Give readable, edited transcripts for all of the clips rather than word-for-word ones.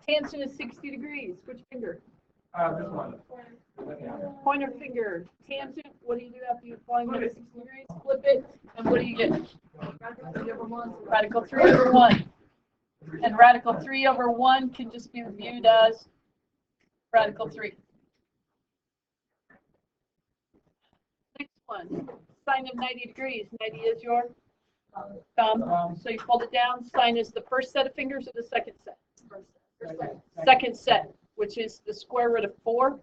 Tangent is 60 degrees. Which finger? This one. Pointer finger. Tangent, what do you do after you find it 60 degrees? Flip it, and what do you get? Radical 3 over 1. And radical 3 over 1 can just be viewed as radical 3. Next one, sine of 90 degrees. 90 is your thumb. So you fold it down. Sine is the first set of fingers or the second set? Second set, which is the square root of 4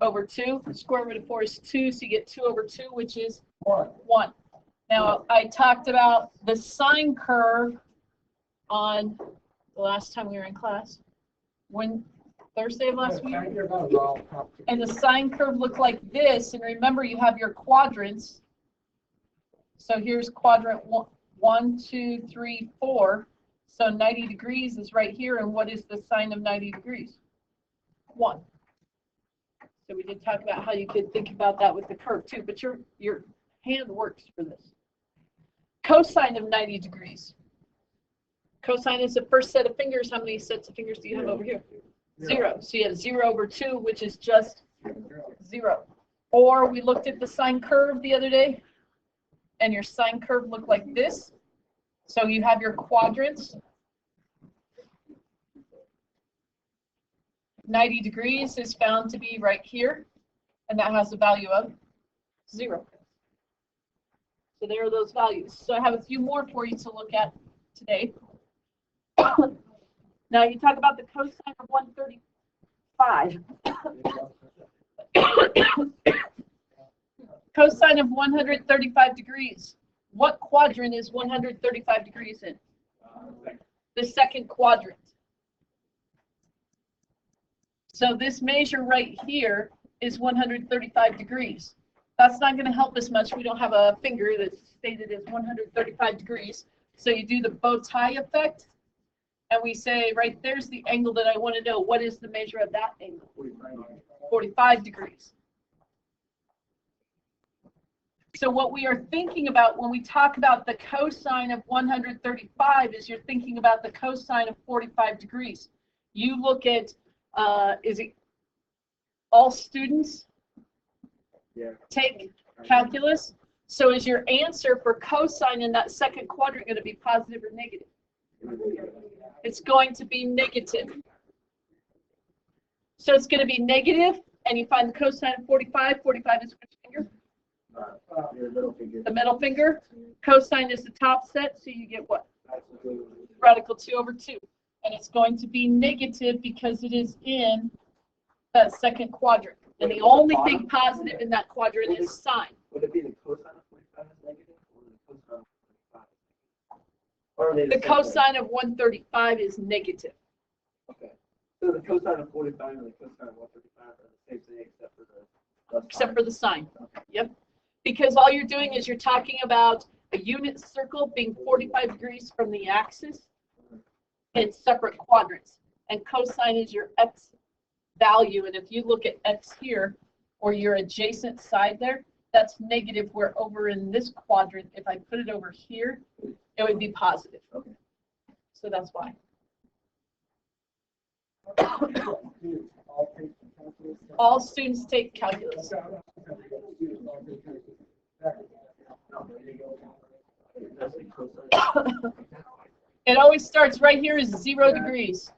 over 2. The square root of 4 is 2, so you get 2 over 2, which is 1. Now, I talked about the sine curve on the last time we were in class, Thursday of last week. And the sine curve looked like this. And remember, you have your quadrants. So here's quadrant 1, 2, 3, 4. So 90 degrees is right here. And what is the sine of 90 degrees? 1. So we did talk about how you could think about that with the curve too. But your hand works for this. Cosine of 90 degrees. Cosine is the first set of fingers. How many sets of fingers do you have over here? 0. So you have 0 over 2, which is just 0. Or we looked at the sine curve the other day, and your sine curve looked like this. So you have your quadrants. 90 degrees is found to be right here, and that has a value of 0. So there are those values. So I have a few more for you to look at today. Now you talk about the cosine of 135. Cosine of 135 degrees. What quadrant is 135 degrees in? The second quadrant. So this measure right here is 135 degrees. That's not going to help us much. We don't have a finger that's stated as 135 degrees. So you do the bow tie effect. And we say, right, there's the angle that I want to know. What is the measure of that angle? 45 degrees. So what we are thinking about when we talk about the cosine of 135 is you're thinking about the cosine of 45 degrees. You look at, is it all students take calculus? So is your answer for cosine in that second quadrant going to be positive or negative? It's going to be negative. So it's going to be negative, and you find the cosine of 45. 45 is which finger? The middle finger. Cosine is the top set, so you get what? Radical 2 over 2. And it's going to be negative because it is in that second quadrant. And the only thing positive in that quadrant is sine. Would it be the cosine of 45 is negative, or the cosine of 45 is negative? The cosine of 135 is negative. Okay. So the cosine of 45 and the cosine of 135 are the same thing except for the sign. Okay. Yep. Because all you're doing is you're talking about a unit circle being 45 degrees from the axis in separate quadrants. And cosine is your x value. And if you look at x here, or your adjacent side there, that's negative, where over in this quadrant, if I put it over here, it would be positive. Okay. So that's why. All students take calculus. It always starts right here is 0 degrees.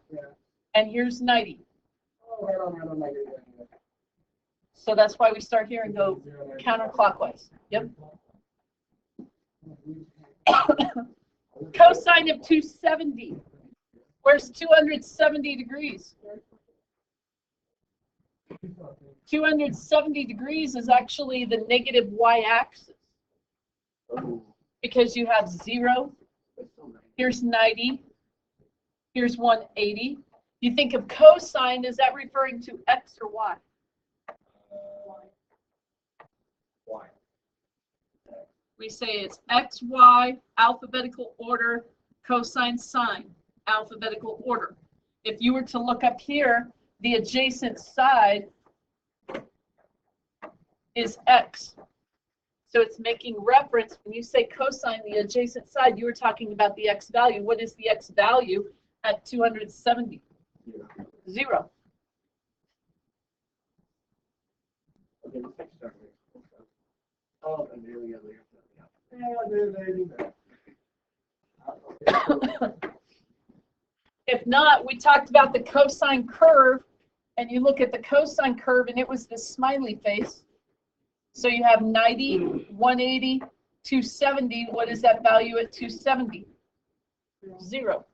And here's 90. So that's why we start here and go counterclockwise. Yep. Cosine of 270. Where's 270 degrees? 270 degrees is actually the negative y-axis. Because you have 0, here's 90, here's 180. You think of cosine, is that referring to x or y? Y. We say it's x, y, alphabetical order, cosine, sine, alphabetical order. If you were to look up here, the adjacent side is x. So it's making reference, when you say cosine, the adjacent side, you were talking about the x value. What is the x value at 270? 0. Okay, the second start. Oh, and there we go. Yeah, If not, we talked about the cosine curve, and you look at the cosine curve, and it was this smiley face. So you have 90, 180, 270. What is that value at 270? 0.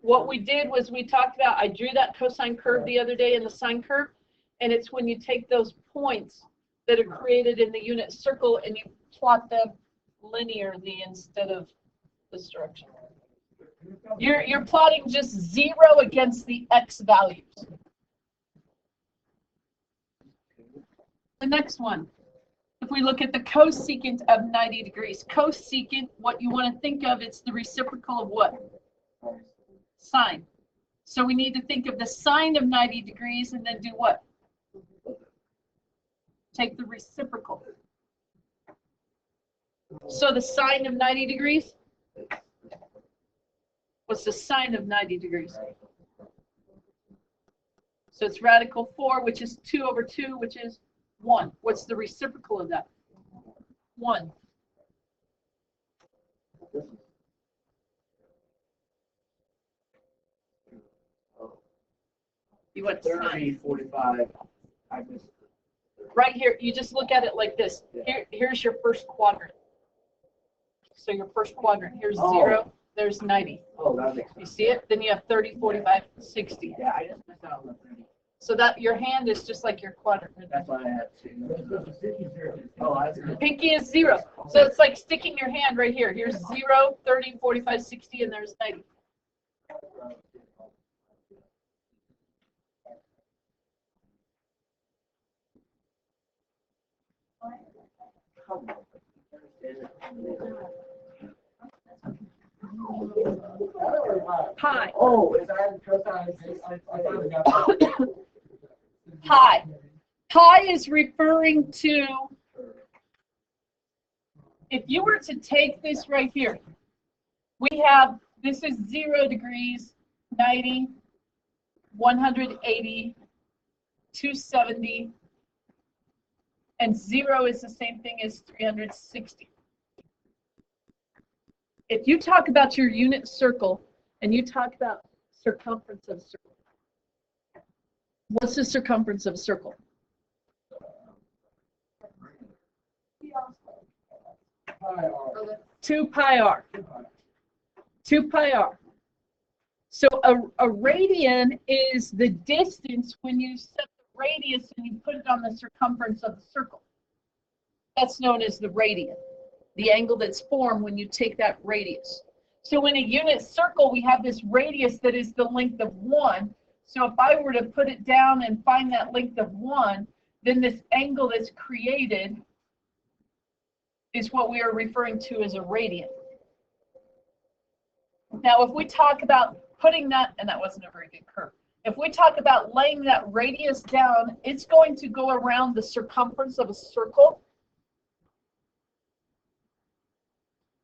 What we did was we talked about, I drew that cosine curve the other day in the sine curve, and it's when you take those points that are created in the unit circle and you plot them linearly instead of this direction. You're plotting just 0 against the x values. The next one, if we look at the cosecant of 90 degrees, cosecant, what you want to think of, it's the reciprocal of what? Sine. So we need to think of the sine of 90 degrees and then do what? Take the reciprocal. So the sine of 90 degrees? What's the sine of 90 degrees? So it's radical 4, which is 2 over 2, which is 1. What's the reciprocal of that? 1. You went 30, 45. I missed it. right here. You just look at it like this. Here's your first quadrant. So your first quadrant. Here's 0. There's 90. Oh, that makes sense. You see it? Then you have 30, 45, 60. Yeah, I just missed out on the 30. So that your hand is just like your quadrant. That's why I had to. Oh, I see. Pinky is 0. So it's like sticking your hand right here. Here's 0, 30, 45, 60, and there's 90. Pi. Oh, is that cosine? Pi. Pi is referring to, if you were to take this right here, we have, this is 0 degrees, 90, 180, 270, and 0 is the same thing as 360. If you talk about your unit circle and you talk about circumference of a circle, what's the circumference of a circle? 2 pi r. 2 pi r. So a radian is the distance when you set the radius and you put it on the circumference of the circle. That's known as the radian, the angle that's formed when you take that radius. So in a unit circle, we have this radius that is the length of 1. So if I were to put it down and find that length of 1, then this angle that's created is what we are referring to as a radian. Now, if we talk about putting that, and that wasn't a very good curve. If we talk about laying that radius down, it's going to go around the circumference of a circle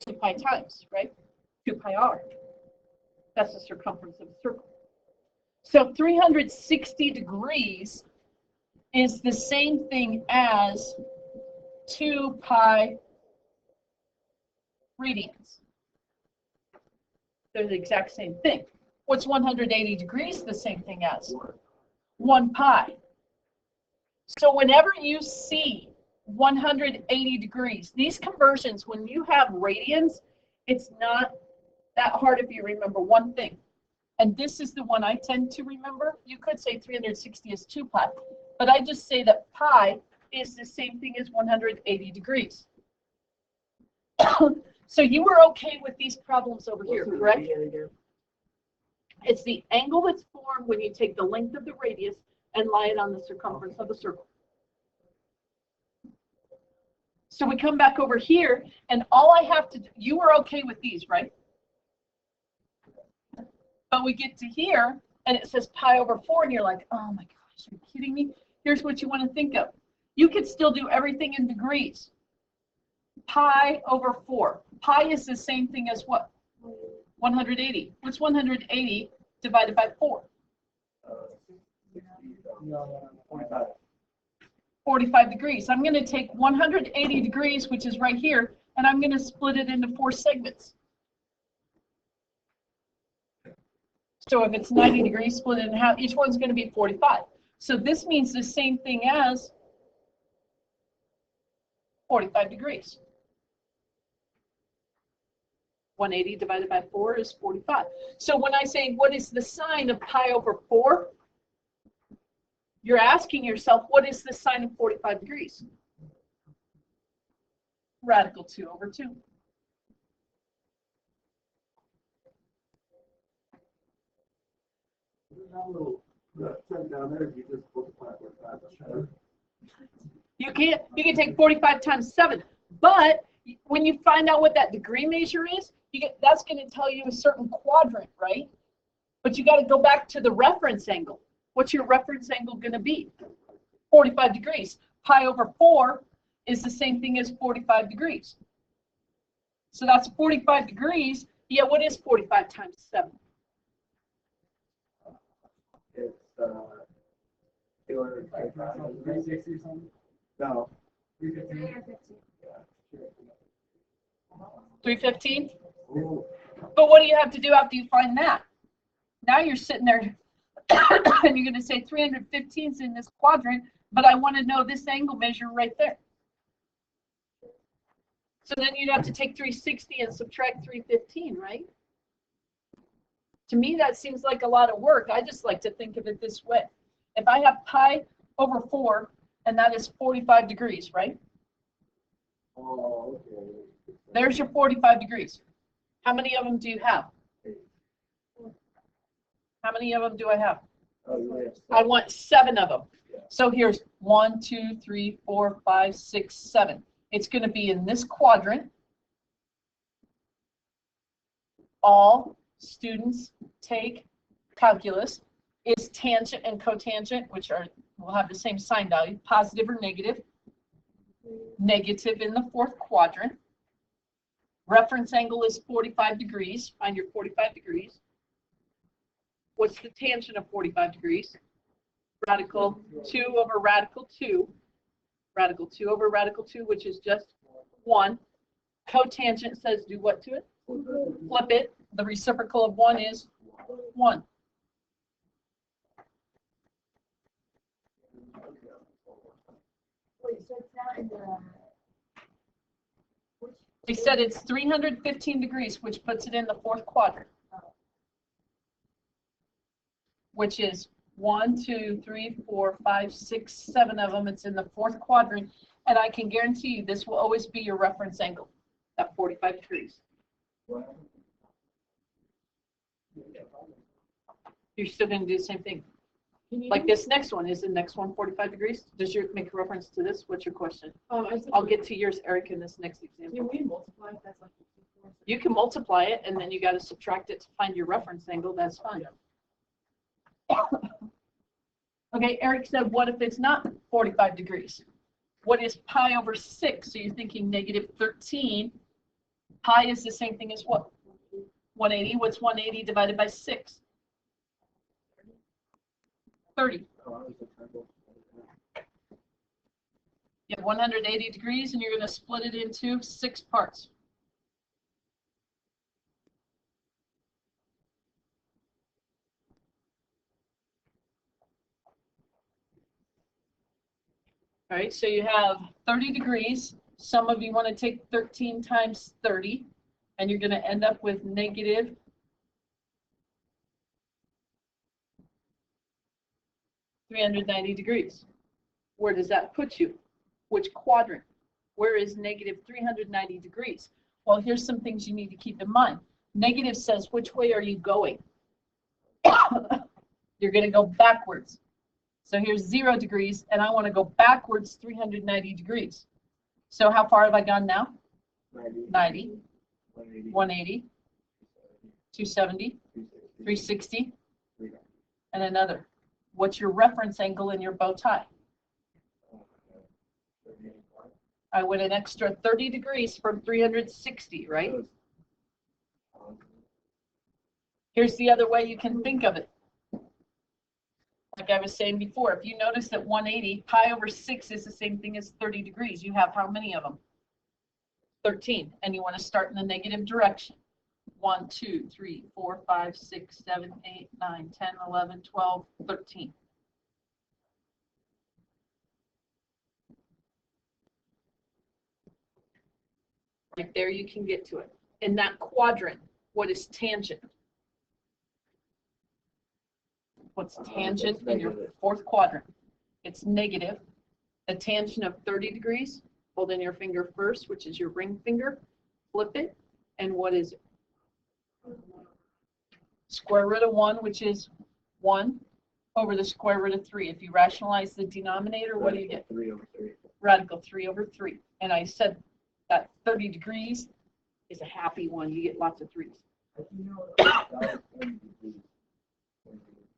2 pi times, right? 2 pi r. That's the circumference of a circle. So 360 degrees is the same thing as 2 pi radians. They're the exact same thing. What's 180 degrees the same thing as? 1 pi. So whenever you see 180 degrees, these conversions, when you have radians, it's not that hard if you remember one thing. And this is the one I tend to remember. You could say 360 is 2 pi, but I just say that pi is the same thing as 180 degrees. So you were okay with these problems over here, correct? It's the angle that's formed when you take the length of the radius and lie it on the circumference of the circle. So we come back over here, and all I have to do, you were okay with these, right? But we get to here, and it says pi over 4, and you're like, oh my gosh, are you kidding me? Here's what you want to think of. You could still do everything in degrees. pi over 4. Pi is the same thing as what? 180. What's 180 divided by 4? 45. 45 degrees. I'm going to take 180 degrees, which is right here, and I'm going to split it into 4 segments. So if it's 90 degrees, split it in half, each one's going to be 45. So this means the same thing as 45 degrees. 180 divided by 4 is 45. So when I say, what is the sign of pi over 4? You're asking yourself, what is the sign of 45 degrees? Radical 2 over 2. You can take 45 times 7, but when you find out what that degree measure is, that's going to tell you a certain quadrant, right? But you got to go back to the reference angle. What's your reference angle going to be? 45 degrees. Pi over 4 is the same thing as 45 degrees. So that's 45 degrees. Yeah, what is 45 times 7? It's 360 something? No. 315. 315? But what do you have to do after you find that? Now you're sitting there and you're going to say 315 is in this quadrant, but I want to know this angle measure right there. So then you'd have to take 360 and subtract 315, right? To me, that seems like a lot of work. I just like to think of it this way. If I have pi over 4, and that is 45 degrees, right? Oh, okay. There's your 45 degrees. How many of them do you have? How many of them do I have? I want 7 of them. So here's 1, 2, 3, 4, 5, 6, 7. It's going to be in this quadrant. All students take calculus. Is tangent and cotangent, which will have the same sign value, positive or negative. Negative in the 4th quadrant. Reference angle is 45 degrees. Find your 45 degrees. What's the tangent of 45 degrees? Radical 2 over radical 2. Radical 2 over radical 2, which is just 1. Cotangent says do what to it? Flip it. The reciprocal of 1 is 1. Wait, so it's not in the. They said it's 315 degrees, which puts it in the 4th quadrant, which is 1, 2, 3, 4, 5, 6, 7 of them. It's in the 4th quadrant, and I can guarantee you this will always be your reference angle at 45 degrees. You're still going to do the same thing. Like this next one, is the next one 45 degrees? Does yours make a reference to this? What's your question? I'll get to yours, Eric, in this next example. Can we multiply if that's like 54? You can multiply it, and then you got to subtract it to find your reference angle. That's fine. Okay, Eric said, what if it's not 45 degrees? What is pi over 6? So you're thinking negative 13. Pi is the same thing as what? 180. What's 180 divided by 6? 30. You have 180 degrees, and you're going to split it into 6 parts. All right, so you have 30 degrees. Some of you want to take 13 times 30, and you're going to end up with negative 390 degrees. Where does that put you? Which quadrant? Where is negative 390 degrees? Well, here's some things you need to keep in mind. Negative says, which way are you going? You're going to go backwards. So here's 0 degrees, and I want to go backwards 390 degrees. So how far have I gone now? 90, 180, 270, 360, and another. What's your reference angle in your bow tie? I went an extra 30 degrees from 360, right? Here's the other way you can think of it. Like I was saying before, if you notice that 180, pi over 6 is the same thing as 30 degrees. You have how many of them? 13. And you want to start in the negative direction. 1, 2, 3, 4, 5, 6, 7, 8, 9, 10, 11, 12, 13. Right there you can get to it. In that quadrant, what is tangent? What's tangent in your fourth quadrant? It's negative. A tangent of 30 degrees. Hold in your finger first, which is your ring finger. Flip it. And what is it? Square root of 1, which is 1 over the square root of 3. If you rationalize the denominator, what do you get? 3 over 3. Radical 3 over 3. And I said that 30 degrees is a happy one. You get lots of 3s.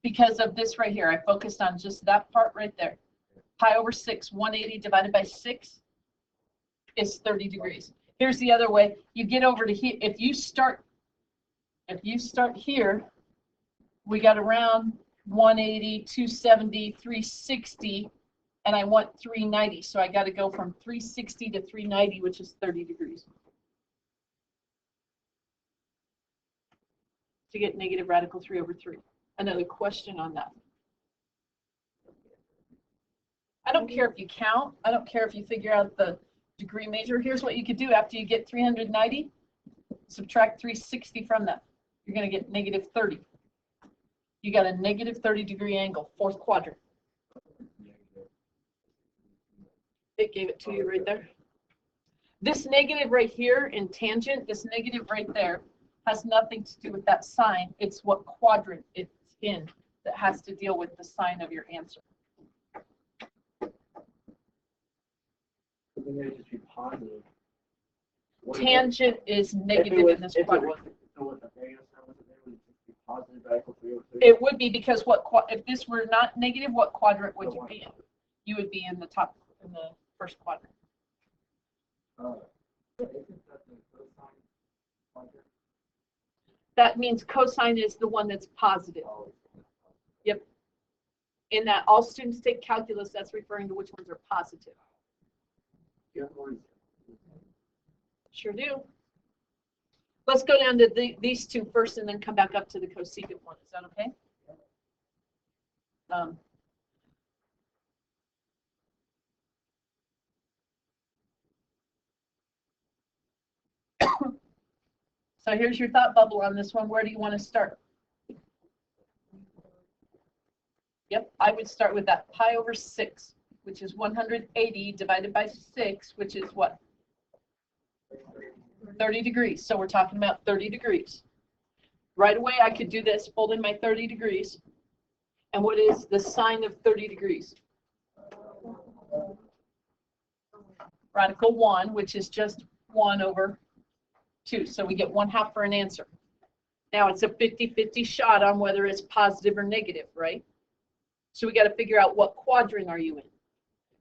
Because of this right here, I focused on just that part right there. Pi over 6, 180 divided by 6 is 30 degrees. Here's the other way. You get over to here. If you start here, we got around 180, 270, 360, and I want 390. So I got to go from 360 to 390, which is 30 degrees. To get negative radical 3 over 3. Another question on that. I don't care if you count. I don't care if you figure out the degree measure. Here's what you could do after you get 390. Subtract 360 from that. You're going to get negative 30. You got a negative 30 degree angle, fourth quadrant. It gave it to you right there. This negative right here in tangent, this negative right there, has nothing to do with that sign. It's what quadrant it's in that has to deal with the sign of your answer. Just be positive. Tangent is negative in this quadrant. It would be because what if this were not negative, what quadrant would you be in? You would be in the top, in the first quadrant. That means cosine is the one that's positive. Yep. In that all students take calculus, that's referring to which ones are positive. Sure do. Let's go down to these two first and then come back up to the cosecant one. Is that okay? So here's your thought bubble on this one. Where do you want to start? Yep, I would start with that pi over 6, which is 180 divided by 6, which is what? 30 degrees. So we're talking about 30 degrees. Right away, I could do this, fold in my 30 degrees. And what is the sine of 30 degrees? Radical 1, which is just 1 over 2. So we get 1/2 for an answer. Now it's a 50-50 shot on whether it's positive or negative, right? So we got to figure out what quadrant are you in.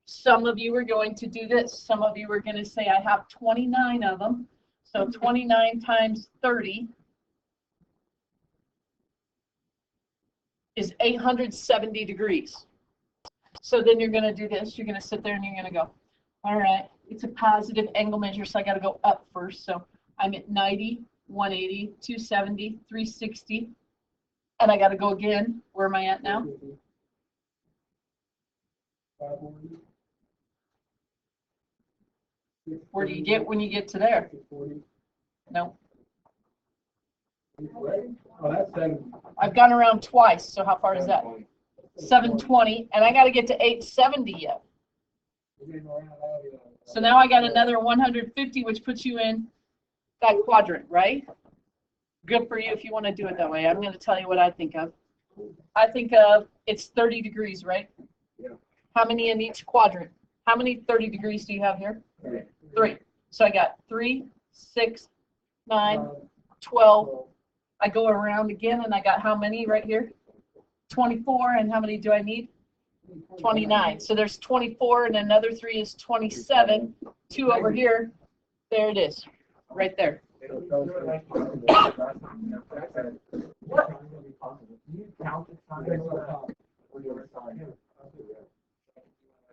Some of you are going to do this. Some of you are going to say, I have 29 of them. So 29 times 30 is 870 degrees. So then you're going to do this. You're going to sit there and you're going to go, all right, it's a positive angle measure, so I got to go up first. So I'm at 90, 180, 270, 360. And I got to go again. Where am I at now? Where do you get when you get to there? No. I've gone around twice, so how far is that? 720, and I got to get to 870 yet. So now I got another 150, which puts you in that quadrant, right? Good for you if you want to do it that way. I'm going to tell you what I think of. I think of it's 30 degrees, right? Yeah. How many in each quadrant? How many 30 degrees do you have here? 3. So I got 3, 6, 9, 12. I go around again, and I got how many right here? 24, and how many do I need? 29. So there's 24, and another 3 is 27. 2 over here. There it is, right there.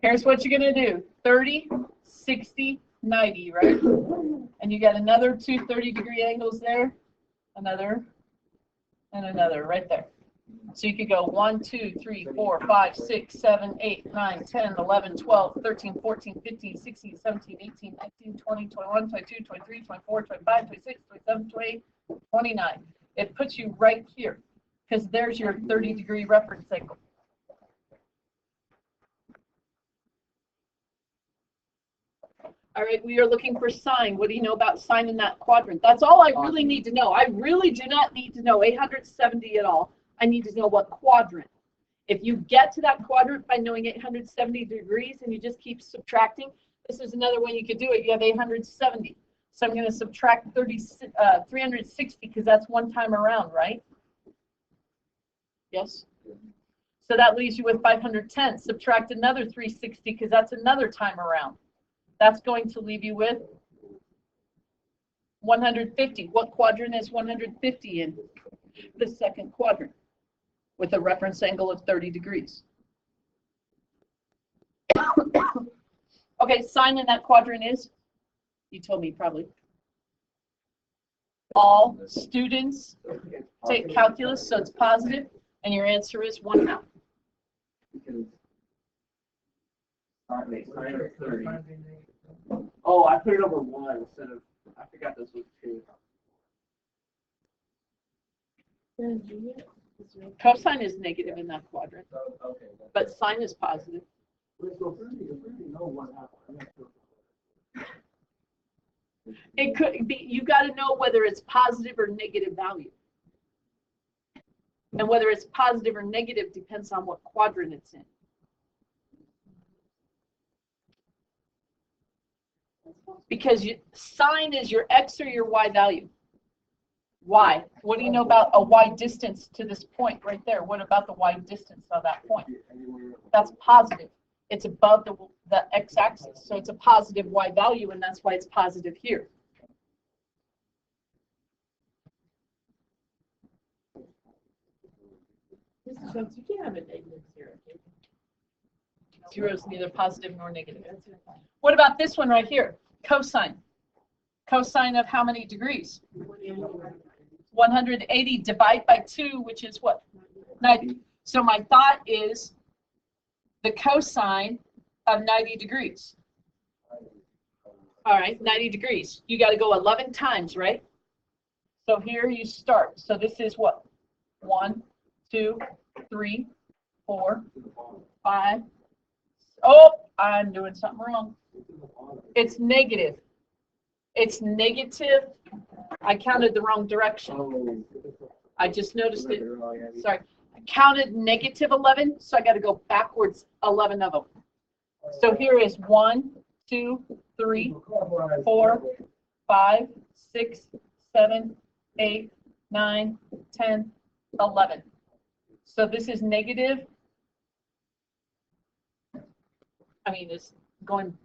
Here's what you're going to do. 30, 60, 90, right? And you got another 2 30-degree angles there. Another and another right there. So you could go 1, 2, 3, 4, 5, 6, 7, 8, 9, 10, 11, 12, 13, 14, 15, 16, 17, 18, 19, 20, 21, 22, 23, 24, 25, 26, 27, 28, 29. It puts you right here because there's your 30-degree reference angle. All right, we are looking for sine. What do you know about sine in that quadrant? That's all I really need to know. I really do not need to know 870 at all. I need to know what quadrant. If you get to that quadrant by knowing 870 degrees and you just keep subtracting, this is another way you could do it. You have 870. So I'm going to subtract 360 because that's one time around, right? Yes? So that leaves you with 510. Subtract another 360 because that's another time around. That's going to leave you with 150. What quadrant is 150 in? The second quadrant with a reference angle of 30 degrees. Okay, sine in that quadrant is? You told me probably. All students take calculus, so it's positive, and your answer is 1/2. Oh, I put it over 1 instead of, I forgot this was 2. Cosine is negative in that quadrant, but sine is positive. It could be, you got to know whether it's positive or negative value. And whether it's positive or negative depends on what quadrant it's in. Because sine is your x or your y value. Y. What do you know about a y distance to this point right there? What about the y distance of that point? That's positive. It's above the x-axis, so it's a positive y value, and that's why it's positive here. Mrs. Jones, you can't have a negative 0. 0 is neither positive nor negative. What about this one right here? Cosine. Cosine of how many degrees? 180 divide by 2, which is what? 90. So my thought is the cosine of 90 degrees. All right, 90 degrees. You got to go 11 times, right? So here you start. So this is what? 1, 2, 3, 4, 5. Oh, I'm doing something wrong. It's negative. It's negative. I counted the wrong direction. I just noticed it. Sorry. I counted negative 11, so I got to go backwards 11 of them. So here is 1, 2, 3, 4, 5, 6, 7, 8, 9, 10, 11. So this is negative. I mean, it's going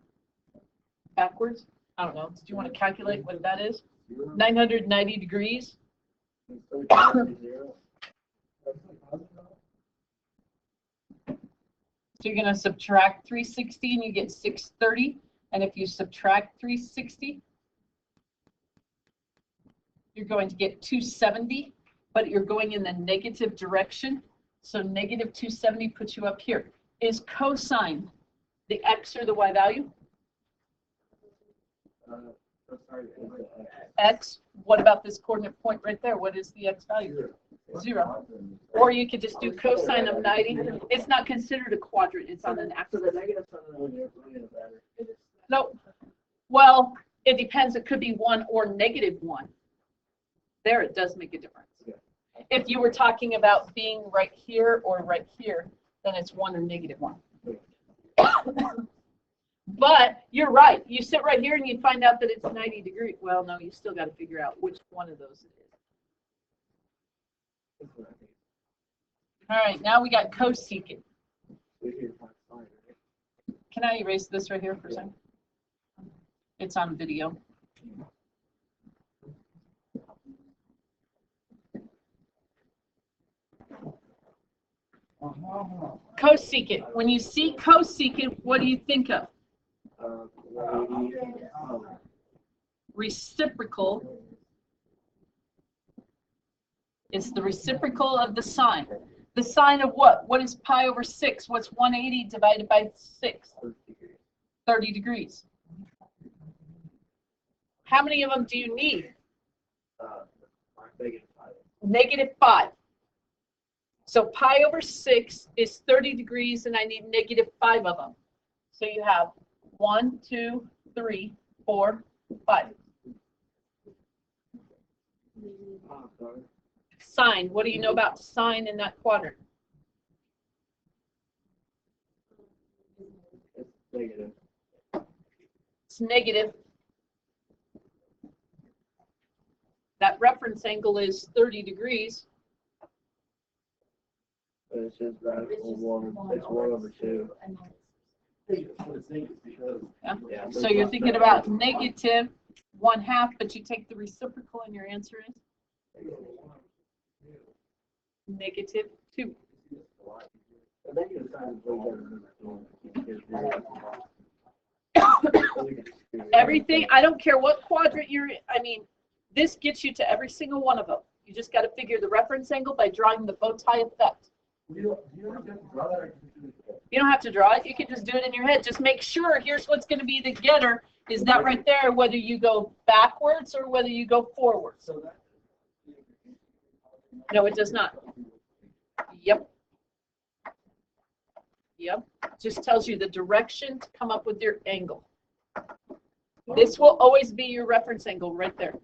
backwards. I don't know. Do you want to calculate what that is? 990 degrees. So you're going to subtract 360 and you get 630. And if you subtract 360, you're going to get 270, but you're going in the negative direction. So negative 270 puts you up here. Is cosine the x or the y value? X. What about this coordinate point right there? What is the x value? 0. Or you could just do cosine of 90. It's not considered a quadrant. It's on an axis. Nope. Well, it depends. It could be 1 or negative 1. There, it does make a difference. If you were talking about being right here or right here, then it's 1 or negative 1. But you're right. You sit right here and you find out that it's 90 degrees. Well, no, you still got to figure out which one of those it is. All right, now we got cosecant. Can I erase this right here for a second? It's on video. Cosecant. When you see cosecant, what do you think of? 180, Reciprocal is the reciprocal of the sine. The sine of what? What is pi over 6? What's 180 divided by 6? 30 degrees. How many of them do you need? Negative 5. So pi over 6 is 30 degrees, and I need negative 5 of them. So you have 1, 2, 3, 4, 5. Sine. What do you know about sine in that quadrant? It's negative. It's negative. That reference angle is 30 degrees. But it's just radical 1. It's 1 over 2. Yeah. Yeah, So you're thinking about negative 1/2, but you take the reciprocal and your answer is negative 2. The negative sign is way better. Everything, I don't care what quadrant you're in, I mean, this gets you to every single one of them. You just got to figure the reference angle by drawing the bow tie effect. You don't have to draw it. You can just do it in your head. Just make sure, here's what's going to be the getter, is that right there, whether you go backwards or whether you go forwards. No, it does not. Yep. Yep. Just tells you the direction to come up with your angle. This will always be your reference angle right there.